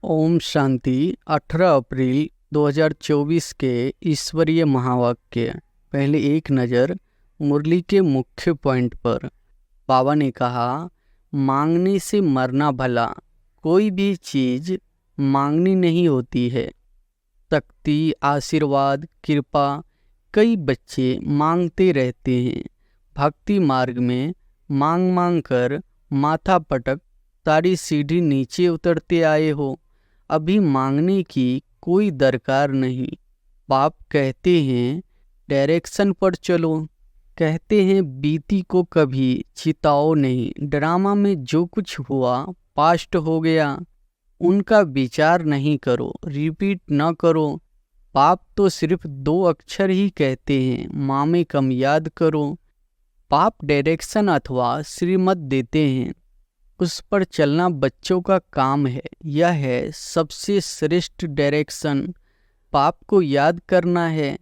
ओम शांति। 18 अप्रैल 2024 के ईश्वरीय महावाक्य। पहले एक नज़र मुरली के मुख्य पॉइंट पर। बाबा ने कहा, मांगने से मरना भला। कोई भी चीज़ मांगनी नहीं होती है। शक्ति, आशीर्वाद, कृपा कई बच्चे मांगते रहते हैं। भक्ति मार्ग में मांग मांग कर माथा पटक सारी सीढ़ी नीचे उतरते आए हो। अभी मांगने की कोई दरकार नहीं। बाप कहते हैं डायरेक्शन पर चलो। कहते हैं बीती को कभी चिताओ नहीं। ड्रामा में जो कुछ हुआ पास्ट हो गया, उनका विचार नहीं करो, रिपीट न करो। बाप तो सिर्फ 2 अक्षर ही कहते हैं, मामे कम याद करो। बाप डायरेक्शन अथवा श्रीमत देते हैं, उस पर चलना बच्चों का काम है। यह है सबसे श्रेष्ठ डायरेक्शन। बाप को याद करना है।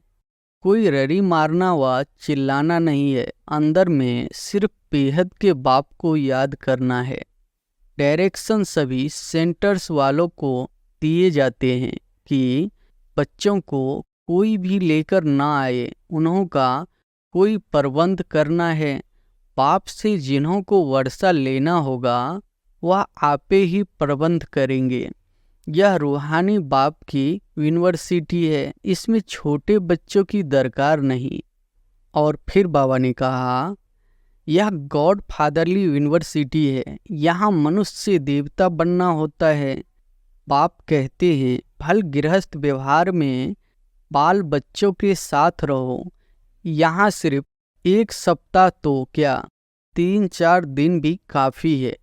कोई ररी मारना व चिल्लाना नहीं है। अंदर में सिर्फ बेहद के बाप को याद करना है। डायरेक्शन सभी सेंटर्स वालों को दिए जाते हैं कि बच्चों को कोई भी लेकर ना आए, उन्हों का कोई प्रबंध करना है। बाप से जिन्हों को वर्षा लेना होगा वह आपे ही प्रबंध करेंगे। यह रूहानी बाप की यूनिवर्सिटी है, इसमें छोटे बच्चों की दरकार नहीं। और फिर बाबा ने कहा, यह गॉड फादरली यूनिवर्सिटी है, यहाँ मनुष्य से देवता बनना होता है। बाप कहते हैं भल गृहस्थ व्यवहार में बाल बच्चों के साथ रहो। यहाँ सिर्फ 1 सप्ताह तो क्या 3-4 दिन भी काफ़ी है।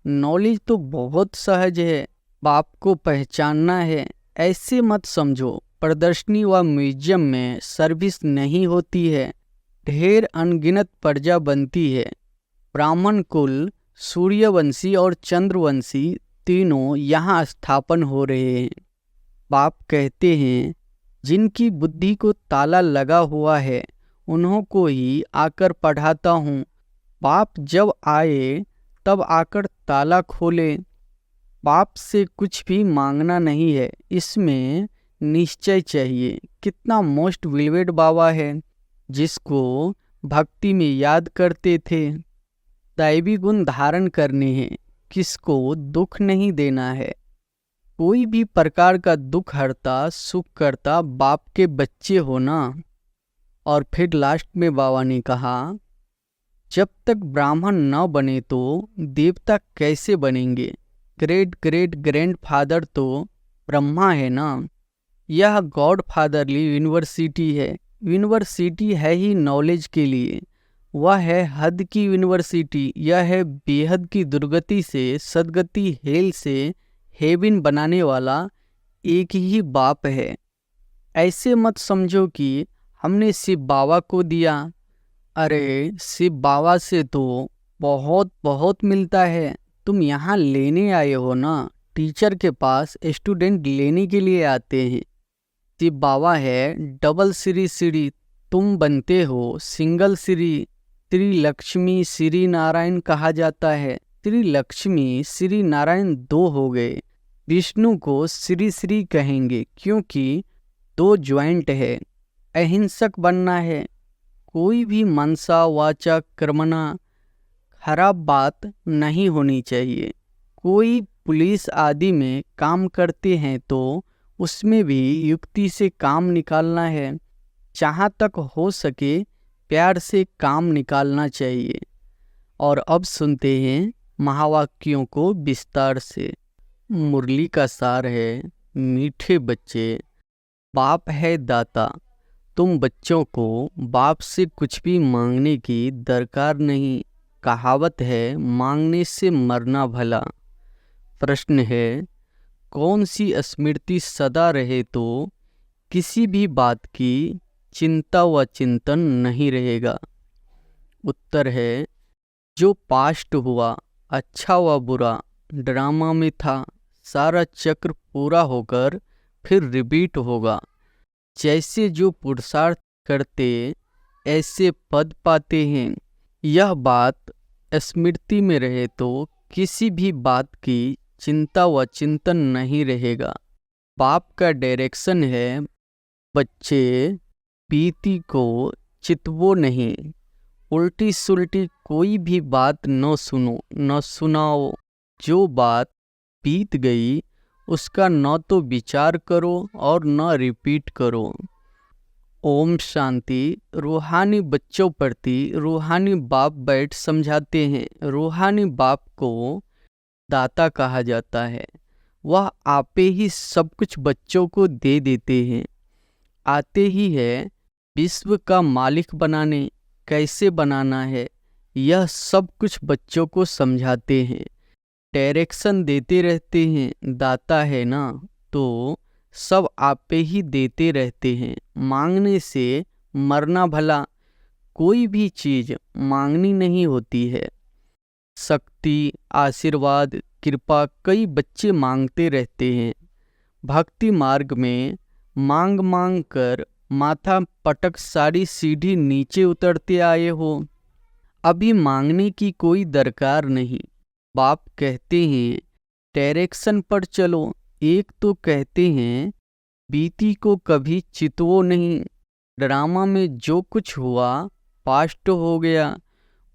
नॉलेज तो बहुत सहज है। बाप को पहचानना है। ऐसे मत समझो प्रदर्शनी व म्यूजियम में सर्विस नहीं होती है। ढेर अनगिनत प्रजा बनती है। ब्राह्मण कुल, सूर्यवंशी और चंद्रवंशी तीनों यहाँ स्थापन हो रहे हैं। बाप कहते हैं जिनकी बुद्धि को ताला लगा हुआ है उन्हों को ही आकर पढ़ाता हूँ। बाप जब आए तब आकर ताला खोले। बाप से कुछ भी मांगना नहीं है, इसमें निश्चय चाहिए। कितना मोस्ट विलवेड बाबा है, जिसको भक्ति में याद करते थे। दैवी गुण धारण करने हैं, किसको दुख नहीं देना है। कोई भी प्रकार का दुख हरता सुख करता बाप के बच्चे हो ना। और फिर लास्ट में बाबा ने कहा, जब तक ब्राह्मण न बने तो देवता कैसे बनेंगे। ग्रेट ग्रेट ग्रैंड फादर तो ब्रह्मा है ना। यह गॉड फादरली यूनिवर्सिटी है। यूनिवर्सिटी है ही नॉलेज के लिए। वह है हद की यूनिवर्सिटी। यह है बेहद की दुर्गति से सदगति, हेल से हेवन बनाने वाला एक ही बाप है। ऐसे मत समझो कि हमने शिव बाबा को दिया। अरे शिव बाबा से तो बहुत बहुत मिलता है। तुम यहाँ लेने आए हो ना। टीचर के पास स्टूडेंट लेने के लिए आते हैं। शिव बाबा है डबल श्री, तुम बनते हो सिंगल श्री। श्री लक्ष्मी श्री नारायण कहा जाता है। श्री लक्ष्मी श्री नारायण 2 हो गए। विष्णु को श्री कहेंगे क्योंकि 2 ज्वाइंट है। अहिंसक बनना है। कोई भी मनसा वाचा कर्मणा खराब बात नहीं होनी चाहिए। कोई पुलिस आदि में काम करते हैं तो उसमें भी युक्ति से काम निकालना है। जहाँ तक हो सके प्यार से काम निकालना चाहिए। और अब सुनते हैं महावाक्यों को विस्तार से। मुरली का सार है, मीठे बच्चे, बाप है दाता। तुम बच्चों को बाप से कुछ भी मांगने की दरकार नहीं। कहावत है मांगने से मरना भला। प्रश्न है कौन सी स्मृति सदा रहे तो किसी भी बात की चिंता व चिंतन नहीं रहेगा। उत्तर है जो पास्ट हुआ अच्छा व बुरा ड्रामा में था, सारा चक्र पूरा होकर फिर रिपीट होगा। जैसे जो पुरुषार्थ करते ऐसे पद पाते हैं। यह बात स्मृति में रहे तो किसी भी बात की चिंता व चिंतन नहीं रहेगा। बाप का डायरेक्शन है, बच्चे बीती को चितवो नहीं, उल्टी सुल्टी कोई भी बात न सुनो न सुनाओ। जो बात बीत गई उसका न तो विचार करो और न रिपीट करो। ओम शांति। रूहानी बच्चों प्रति रूहानी बाप बैठ समझाते हैं। रूहानी बाप को दाता कहा जाता है। वह आपे ही सब कुछ बच्चों को दे देते हैं। आते ही है विश्व का मालिक बनाने, कैसे बनाना है यह सब कुछ बच्चों को समझाते हैं, डायरेक्शन देते रहते हैं। दाता है ना, तो सब आपे ही देते रहते हैं। मांगने से मरना भला, कोई भी चीज मांगनी नहीं होती है। शक्ति, आशीर्वाद, कृपा कई बच्चे मांगते रहते हैं। भक्ति मार्ग में मांग मांग कर माथा पटक सारी सीढ़ी नीचे उतरते आए हो। अभी मांगने की कोई दरकार नहीं। बाप कहते हैं डायरेक्शन पर चलो। एक तो कहते हैं बीती को कभी चितवो नहीं। ड्रामा में जो कुछ हुआ पास्ट हो गया,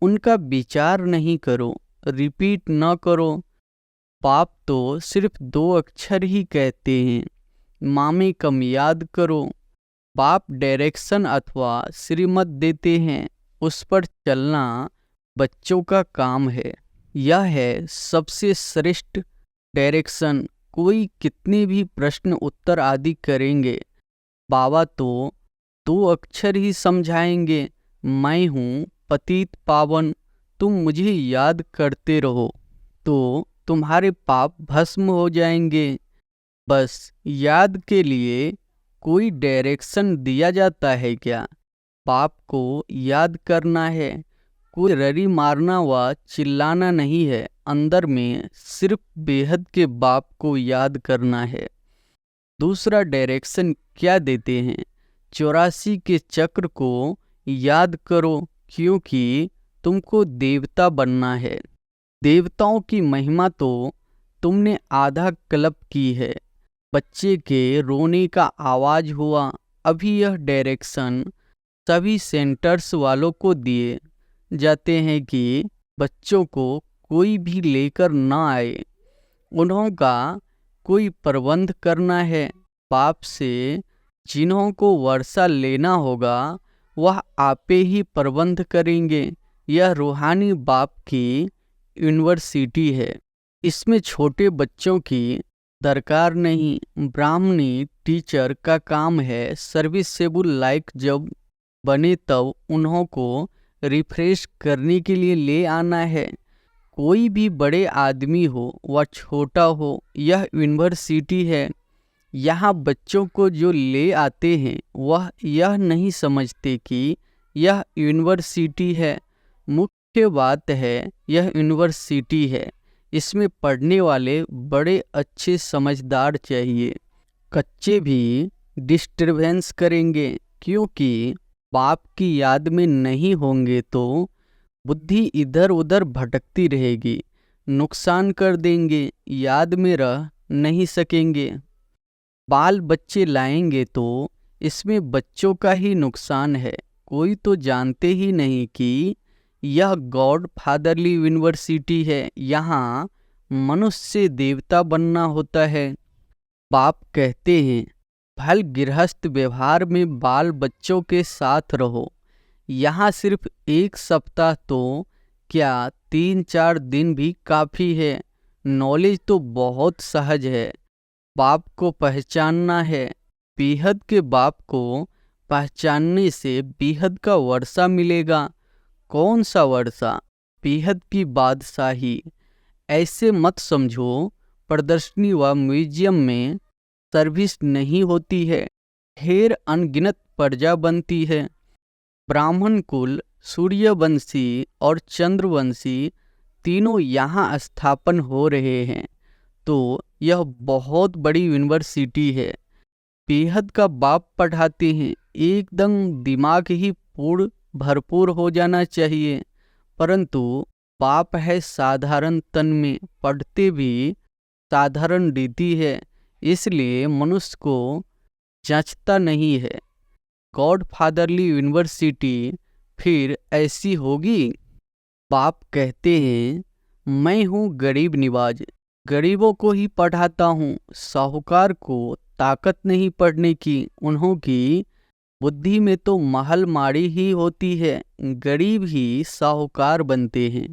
उनका विचार नहीं करो, रिपीट न करो। बाप तो सिर्फ 2 अक्षर ही कहते हैं, मामे कम याद करो। बाप डायरेक्शन अथवा श्रीमत देते हैं, उस पर चलना बच्चों का काम है। यह है सबसे श्रेष्ठ डायरेक्शन। कोई कितने भी प्रश्न उत्तर आदि करेंगे, बाबा तो 2 अक्षर ही समझाएंगे, मैं हूँ पतित पावन, तुम मुझे याद करते रहो तो तुम्हारे पाप भस्म हो जाएंगे। बस याद के लिए कोई डायरेक्शन दिया जाता है क्या? बाप को याद करना है, कोई ररी मारना व चिल्लाना नहीं है। अंदर में सिर्फ बेहद के बाप को याद करना है। दूसरा डायरेक्शन क्या देते हैं? 84 के चक्र को याद करो, क्योंकि तुमको देवता बनना है। देवताओं की महिमा तो तुमने आधा कल्प की है। बच्चे के रोने का आवाज हुआ। अभी यह डायरेक्शन सभी सेंटर्स वालों को दिए जाते हैं कि बच्चों को कोई भी लेकर ना आए, उन्हों का कोई प्रबंध करना है। बाप से जिन्हों को वर्षा लेना होगा वह आपे ही प्रबंध करेंगे। यह रूहानी बाप की यूनिवर्सिटी है। इसमें छोटे बच्चों की दरकार नहीं। ब्राह्मणी टीचर का काम है सर्विसेबल लाइक जब बने तब उन्हों को रिफ्रेश करने के लिए ले आना है। कोई भी बड़े आदमी हो व छोटा हो, यह यूनिवर्सिटी है। यहाँ बच्चों को जो ले आते हैं वह यह नहीं समझते कि यह यूनिवर्सिटी है। मुख्य बात है यह यूनिवर्सिटी है। इसमें पढ़ने वाले बड़े अच्छे समझदार चाहिए। कच्चे भी डिस्टर्बेंस करेंगे, क्योंकि बाप की याद में नहीं होंगे तो बुद्धि इधर उधर भटकती रहेगी, नुकसान कर देंगे, याद में रह नहीं सकेंगे। बाल बच्चे लाएंगे तो इसमें बच्चों का ही नुकसान है। कोई तो जानते ही नहीं कि यह गॉड फादरली यूनिवर्सिटी है। यहाँ मनुष्य से देवता बनना होता है। बाप कहते हैं भल गृहस्थ व्यवहार में बाल बच्चों के साथ रहो। यहाँ सिर्फ 1 सप्ताह तो क्या 3-4 दिन भी काफ़ी है। नॉलेज तो बहुत सहज है। बाप को पहचानना है। बेहद के बाप को पहचानने से बेहद का वर्षा मिलेगा। कौन सा वर्षा? बेहद की बादशाही। ऐसे मत समझो प्रदर्शनी व म्यूजियम में सर्विस नहीं होती है, ढेर अनगिनत प्रजा बनती है। ब्राह्मण कुल, सूर्यवंशी और चंद्रवंशी तीनों यहाँ स्थापन हो रहे हैं, तो यह बहुत बड़ी यूनिवर्सिटी है। बेहद का बाप पढ़ाते हैं। एकदम दिमाग ही पूर्ण भरपूर हो जाना चाहिए, परंतु बाप है साधारण तन में, पढ़ते भी साधारण रीति है, इसलिए मनुष्य को जांचता नहीं है। गॉड फादरली यूनिवर्सिटी फिर ऐसी होगी? बाप कहते हैं, मैं हूँ गरीब निवाज, गरीबों को ही पढ़ाता हूँ। साहूकार को ताकत नहीं पढ़ने की, उन्हों की बुद्धि में तो महल माड़ी ही होती है। गरीब ही साहूकार बनते हैं,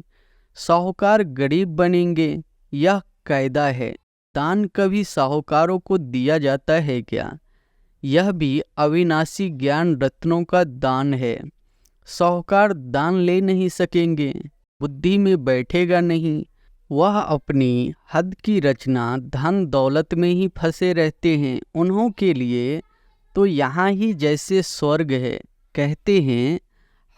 साहूकार गरीब बनेंगे, यह कायदा है। दान कभी साहूकारों को दिया जाता है क्या? यह भी अविनाशी ज्ञान रत्नों का दान है। साहूकार दान ले नहीं सकेंगे, बुद्धि में बैठेगा नहीं। वह अपनी हद की रचना धन दौलत में ही फंसे रहते हैं। उन्हों के लिए तो यहाँ ही जैसे स्वर्ग है। कहते हैं,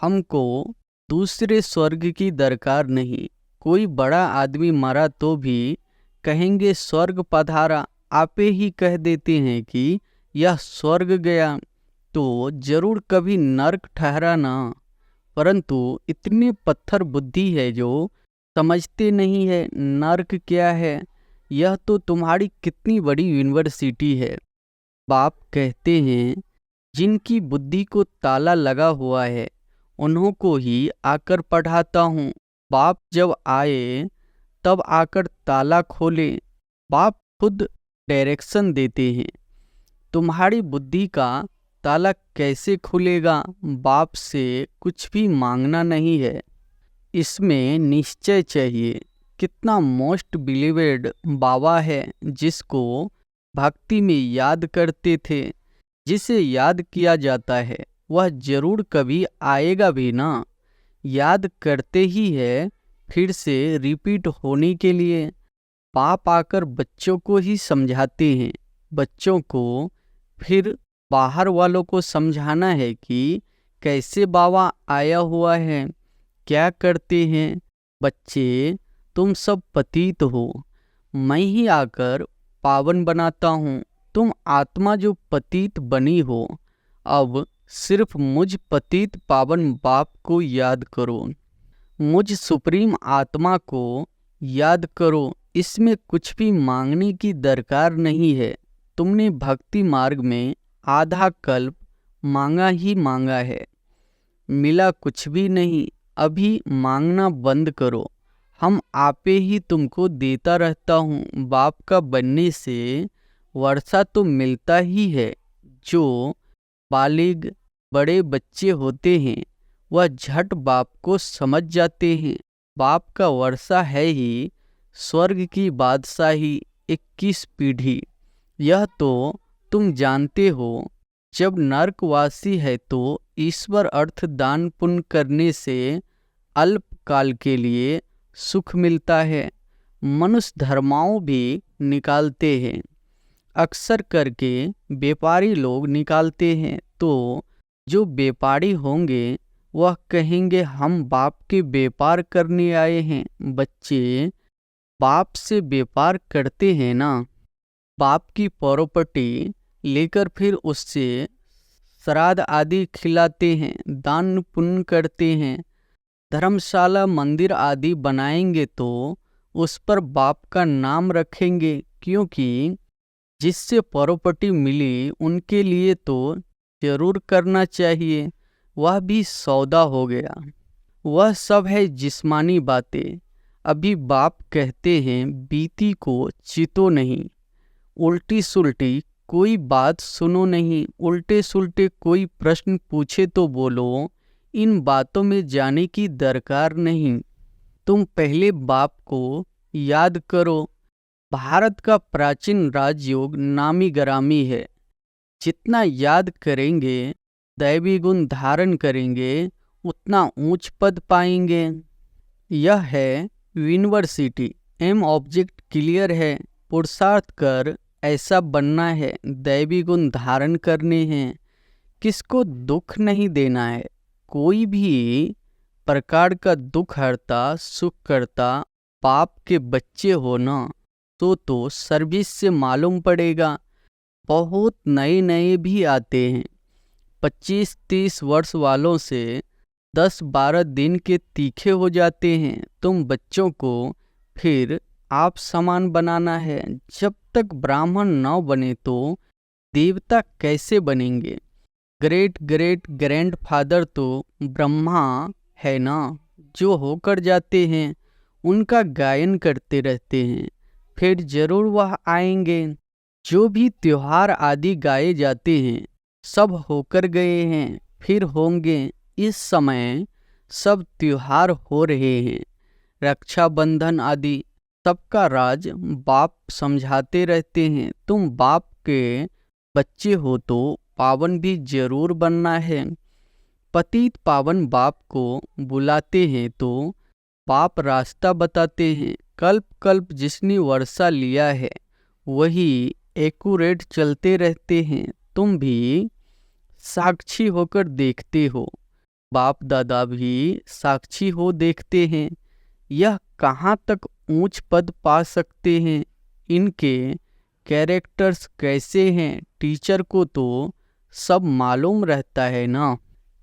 हमको दूसरे स्वर्ग की दरकार नहीं। कोई बड़ा आदमी मरा तो भी कहेंगे स्वर्ग पधारा। आपे ही कह देते हैं कि यह स्वर्ग गया, तो जरूर कभी नर्क ठहरा ना। परंतु इतने पत्थर बुद्धि है जो समझते नहीं है नर्क क्या है। यह तो तुम्हारी कितनी बड़ी यूनिवर्सिटी है। बाप कहते हैं, जिनकी बुद्धि को ताला लगा हुआ है उन्हों को ही आकर पढ़ाता हूँ। बाप जब आए तब आकर ताला खोले। बाप खुद डायरेक्शन देते हैं। तुम्हारी बुद्धि का ताला कैसे खुलेगा? बाप से कुछ भी मांगना नहीं है, इसमें निश्चय चाहिए। कितना मोस्ट बिलीवेड बाबा है, जिसको भक्ति में याद करते थे। जिसे याद किया जाता है वह जरूर कभी आएगा भी ना। याद करते ही है फिर से रिपीट होने के लिए। बाप आकर बच्चों को ही समझाते हैं, बच्चों को फिर बाहर वालों को समझाना है कि कैसे बाबा आया हुआ है, क्या करते हैं। बच्चे, तुम सब पतित हो, मैं ही आकर पावन बनाता हूँ। तुम आत्मा जो पतित बनी हो, अब सिर्फ मुझ पतित पावन बाप को याद करो, मुझ सुप्रीम आत्मा को याद करो। इसमें कुछ भी मांगने की दरकार नहीं है। तुमने भक्ति मार्ग में आधा कल्प मांगा ही मांगा है, मिला कुछ भी नहीं। अभी मांगना बंद करो, हम आपे ही तुमको देता रहता हूँ। बाप का बनने से वर्षा तो मिलता ही है। जो बालिग बड़े बच्चे होते हैं वह झट बाप को समझ जाते हैं। बाप का वर्षा है ही स्वर्ग की बादशाही 21 पीढ़ी। यह तो तुम जानते हो। जब नरकवासी है तो ईश्वर अर्थ दान पुण्य करने से अल्प काल के लिए सुख मिलता है। मनुष्य धर्माओं भी निकालते हैं, अक्सर करके व्यापारी लोग निकालते हैं। तो जो व्यापारी होंगे वह कहेंगे, हम बाप के व्यापार करने आए हैं। बच्चे बाप से व्यापार करते हैं ना, बाप की प्रॉपर्टी लेकर फिर उससे श्राद्ध आदि खिलाते हैं, दान पुण्य करते हैं। धर्मशाला मंदिर आदि बनाएंगे तो उस पर बाप का नाम रखेंगे, क्योंकि जिससे प्रॉपर्टी मिली उनके लिए तो जरूर करना चाहिए। वह भी सौदा हो गया। वह सब है जिस्मानी बातें। अभी बाप कहते हैं, बीती को चितो नहीं, उल्टी सुल्टी कोई बात सुनो नहीं। उल्टे सुल्टे कोई प्रश्न पूछे तो बोलो, इन बातों में जाने की दरकार नहीं। तुम पहले बाप को याद करो। भारत का प्राचीन राजयोग नामी गरामी है। जितना याद करेंगे, दैवी गुण धारण करेंगे, उतना ऊंच पद पाएंगे। यह है यूनिवर्सिटी। एम ऑब्जेक्ट क्लियर है। पुरुषार्थ कर ऐसा बनना है, दैवी गुण धारण करने हैं। किसको दुख नहीं देना है। कोई भी प्रकार का दुख हरता सुख करता पाप के बच्चे हो ना, तो सर्विस से मालूम पड़ेगा। बहुत नए नए भी आते हैं। 25-30 वर्ष वालों से 10-12 दिन के तीखे हो जाते हैं। तुम बच्चों को फिर आप समान बनाना है। जब तक ब्राह्मण न बने तो देवता कैसे बनेंगे? ग्रेट ग्रेट ग्रैंडफादर तो ब्रह्मा है ना, जो होकर जाते हैं उनका गायन करते रहते हैं। फिर जरूर वह आएंगे। जो भी त्योहार आदि गाए जाते हैं सब होकर गए हैं, फिर होंगे। इस समय सब त्योहार हो रहे हैं, रक्षाबंधन आदि। सबका राज बाप समझाते रहते हैं। तुम बाप के बच्चे हो तो पावन भी जरूर बनना है। पतित पावन बाप को बुलाते हैं तो बाप रास्ता बताते हैं। कल्प कल्प जिसने वर्षा लिया है वही एक्यूरेट चलते रहते हैं। तुम भी साक्षी होकर देखते हो, बाप दादा भी साक्षी हो देखते हैं। यह कहाँ तक ऊंच पद पा सकते हैं, इनके कैरेक्टर्स कैसे हैं, टीचर को तो सब मालूम रहता है ना।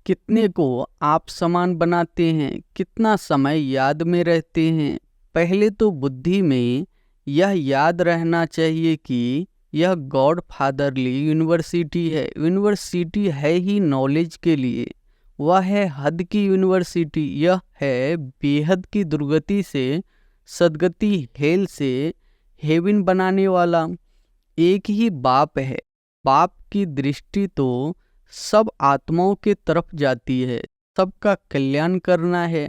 कितने को आप समान बनाते हैं, कितना समय याद में रहते हैं। पहले तो बुद्धि में यह याद रहना चाहिए कि यह गॉड फादरली यूनिवर्सिटी है। यूनिवर्सिटी है ही नॉलेज के लिए, वह है हद की यूनिवर्सिटी। यह है बेहद की दुर्गति से सदगति, हेल से हेवन बनाने वाला। एक ही बाप है। बाप की दृष्टि तो सब आत्माओं के तरफ जाती है। सबका कल्याण करना है,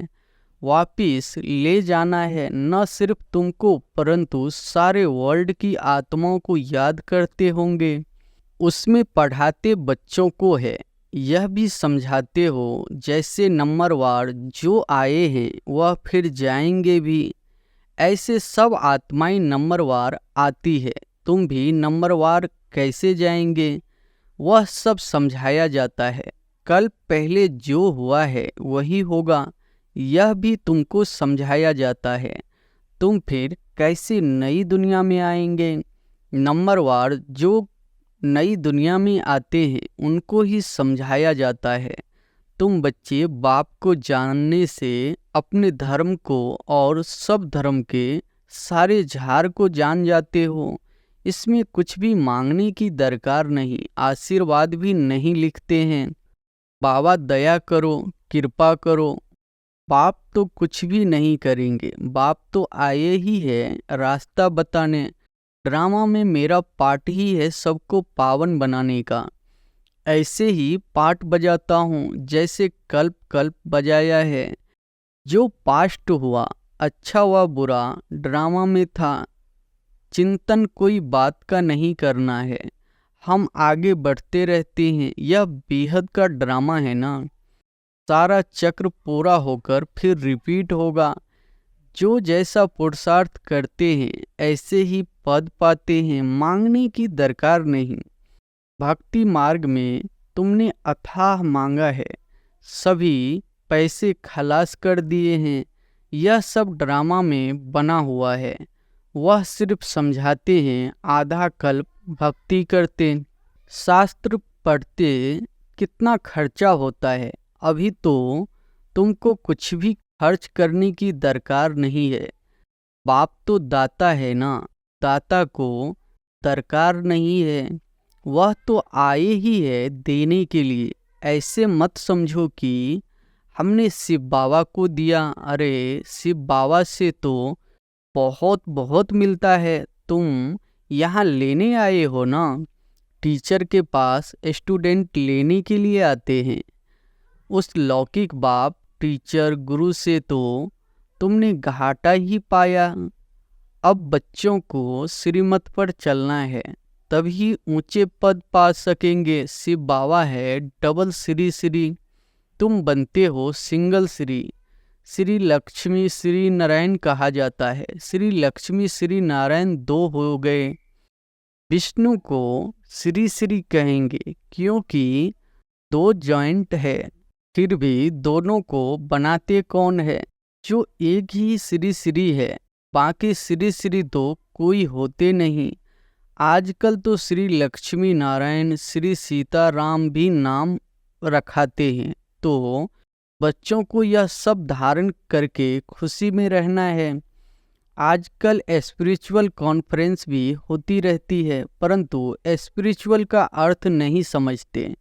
वापिस ले जाना है। न सिर्फ तुमको परंतु सारे वर्ल्ड की आत्माओं को याद करते होंगे। उसमें पढ़ाते बच्चों को है, यह भी समझाते हो जैसे नंबरवार जो आए हैं वह फिर जाएंगे भी। ऐसे सब आत्माएं नंबरवार आती है, तुम भी नंबरवार कैसे जाएंगे वह सब समझाया जाता है। कल पहले जो हुआ है वही होगा, यह भी तुमको समझाया जाता है। तुम फिर कैसे नई दुनिया में आएंगे। नंबरवार जो नई दुनिया में आते हैं उनको ही समझाया जाता है। तुम बच्चे बाप को जानने से अपने धर्म को और सब धर्म के सारे झार को जान जाते हो। इसमें कुछ भी मांगने की दरकार नहीं, आशीर्वाद भी नहीं लिखते हैं। बाबा दया करो, कृपा करो। बाप तो कुछ भी नहीं करेंगे, बाप तो आए ही है रास्ता बताने। ड्रामा में मेरा पार्ट ही है सबको पावन बनाने का। ऐसे ही पार्ट बजाता हूँ जैसे कल्प कल्प बजाया है। जो पास्ट हुआ, अच्छा हुआ बुरा, ड्रामा में था। चिंतन कोई बात का नहीं करना है, हम आगे बढ़ते रहते हैं। यह बेहद का ड्रामा है ना। सारा चक्र पूरा होकर फिर रिपीट होगा। जो जैसा पुरुषार्थ करते हैं ऐसे ही पद पाते हैं, मांगने की दरकार नहीं। भक्ति मार्ग में तुमने अथाह मांगा है, सभी पैसे खलास कर दिए हैं। यह सब ड्रामा में बना हुआ है। वह सिर्फ समझाते हैं, आधा कल्प भक्ति करते। शास्त्र पढ़ते कितना खर्चा होता है। अभी तो तुमको कुछ भी खर्च करने की दरकार नहीं है। बाप तो दाता है ना, दाता को दरकार नहीं है। वह तो आए ही है देने के लिए। ऐसे मत समझो कि हमने शिव बाबा को दिया। अरे शिव बाबा से तो बहुत बहुत मिलता है। तुम यहाँ लेने आए हो ना। टीचर के पास स्टूडेंट लेने के लिए आते हैं। उस लौकिक बाप टीचर गुरु से तो तुमने घाटा ही पाया। अब बच्चों को श्रीमत पर चलना है, तभी ऊंचे पद पा सकेंगे। शिव बाबा है डबल श्री श्री, तुम बनते हो सिंगल श्री। श्री लक्ष्मी श्री नारायण कहा जाता है। श्री लक्ष्मी श्री नारायण दो हो गए। विष्णु को श्री श्री कहेंगे क्योंकि दो जॉइंट है। फिर भी दोनों को बनाते कौन है? जो एक ही श्री श्री है, बाकी श्री श्री तो कोई होते नहीं। आजकल तो श्री लक्ष्मी नारायण श्री सीताराम भी नाम रखाते हैं। तो बच्चों को यह सब धारण करके खुशी में रहना है। आजकल स्पिरिचुअल कॉन्फ्रेंस भी होती रहती है, परंतु स्पिरिचुअल का अर्थ नहीं समझते।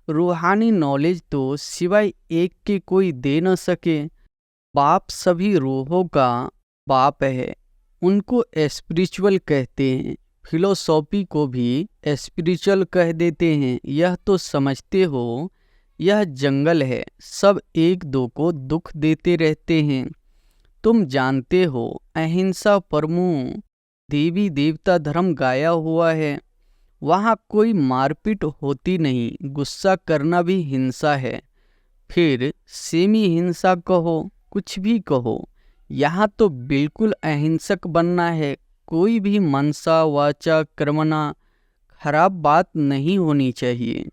रूहानी नॉलेज तो सिवाय एक के कोई दे न सके। बाप सभी रूहों का बाप है, उनको स्पिरिचुअल कहते हैं। फिलोसॉफी को भी स्पिरिचुअल कह देते हैं। यह तो समझते हो, यह जंगल है, सब एक दो को दुख देते रहते हैं। तुम जानते हो अहिंसा परमो देवी देवता धर्म गाया हुआ है। वहाँ कोई मारपीट होती नहीं, गुस्सा करना भी हिंसा है। फिर सेमी हिंसा कहो, कुछ भी कहो, यहाँ तो बिल्कुल अहिंसक बनना है। कोई भी मनसा वाचा कर्मणा खराब बात नहीं होनी चाहिए।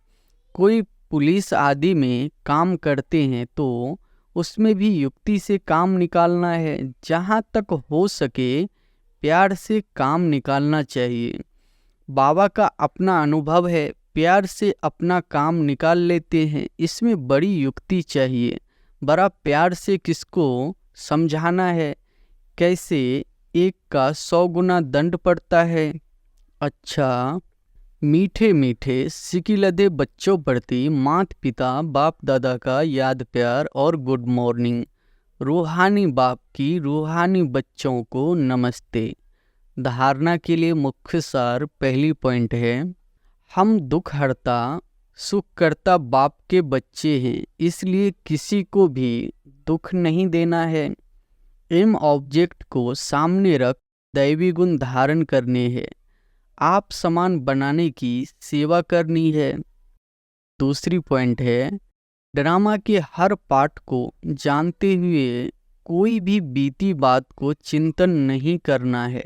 कोई पुलिस आदि में काम करते हैं तो उसमें भी युक्ति से काम निकालना है। जहाँ तक हो सके प्यार से काम निकालना चाहिए। बाबा का अपना अनुभव है, प्यार से अपना काम निकाल लेते हैं। इसमें बड़ी युक्ति चाहिए। बड़ा प्यार से किसको समझाना है, कैसे एक का 100 गुना दंड पड़ता है। अच्छा, मीठे मीठे सिकिलदे बच्चों प्रति माता पिता बाप दादा का याद प्यार और गुड मॉर्निंग। रूहानी बाप की रूहानी बच्चों को नमस्ते। धारणा के लिए मुख्य सार पहली पॉइंट है, हम दुख हरता सुख करता बाप के बच्चे हैं, इसलिए किसी को भी दुख नहीं देना है। एम ऑब्जेक्ट को सामने रख दैवी गुण धारण करने हैं। आप समान बनाने की सेवा करनी है। दूसरी पॉइंट है, ड्रामा के हर पार्ट को जानते हुए कोई भी बीती बात को चिंतन नहीं करना है।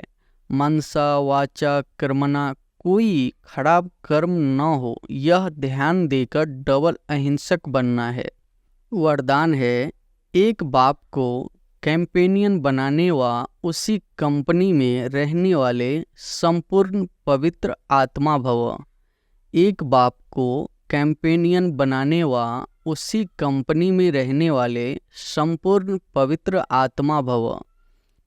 मनसा वाचा कर्मणा कोई खराब कर्म न हो, यह ध्यान देकर डबल अहिंसक बनना है। वरदान है, एक बाप को कैंपेनियन बनाने व उसी कंपनी में रहने वाले संपूर्ण पवित्र आत्मा भव। एक बाप को कैंपेनियन बनाने व उसी कंपनी में रहने वाले संपूर्ण पवित्र आत्मा भव।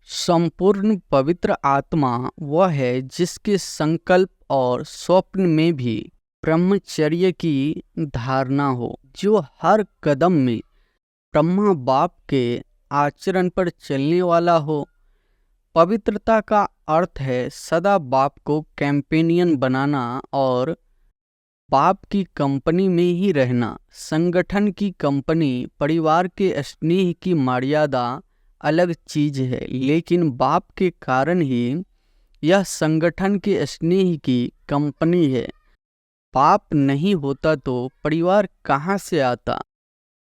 संपूर्ण पवित्र आत्मा वह है जिसके संकल्प और स्वप्न में भी ब्रह्मचर्य की धारणा हो, जो हर कदम में ब्रह्मा बाप के आचरण पर चलने वाला हो। पवित्रता का अर्थ है सदा बाप को कैंपेनियन बनाना और बाप की कंपनी में ही रहना। संगठन की कंपनी, परिवार के स्नेह की मर्यादा अलग चीज है, लेकिन बाप के कारण ही यह संगठन के स्नेह की कंपनी है। बाप नहीं होता तो परिवार कहाँ से आता।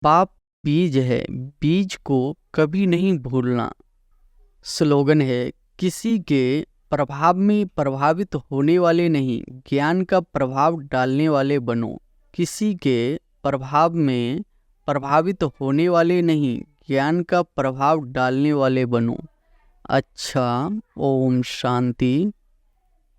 बाप बीज है, बीज को कभी नहीं भूलना। स्लोगन है, किसी के प्रभाव में प्रभावित होने वाले नहीं, ज्ञान का प्रभाव डालने वाले बनो। किसी के प्रभाव में प्रभावित होने वाले नहीं, ज्ञान का प्रभाव डालने वाले बनो। अच्छा, ओम शांति।